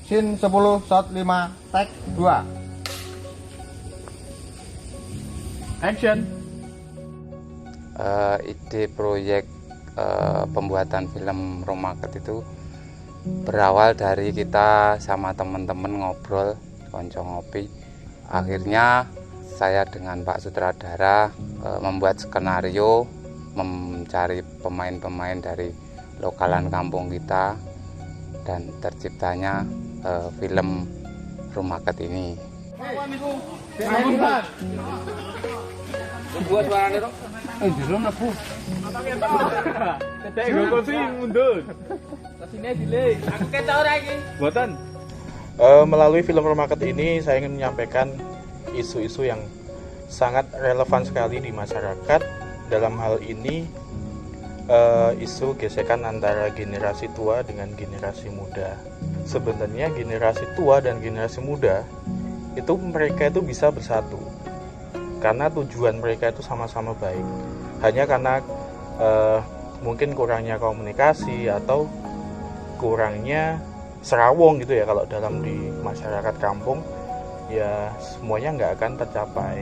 Sin 10 shot 5 tag 2. Action. Ide proyek pembuatan film Romaket itu berawal dari kita sama teman-teman ngobrol konco ngopi. Akhirnya saya dengan Pak Sutradara membuat skenario, mencari pemain-pemain dari lokalan kampung kita, dan terciptanya film Romaket ini. Buat suaranya dong. Jero mlebu. Cedek nggo kursi mundur. Kesine delay. Aku ketok ora iki. Mboten. Melalui film Romaket ini saya ingin menyampaikan isu-isu yang sangat relevan sekali di masyarakat. Dalam hal ini isu gesekan antara generasi tua dengan generasi muda. Sebenarnya generasi tua dan generasi muda itu mereka itu bisa bersatu karena tujuan mereka itu sama-sama baik. Hanya karena mungkin kurangnya komunikasi atau kurangnya serawong gitu ya, kalau dalam di masyarakat kampung ya semuanya nggak akan tercapai.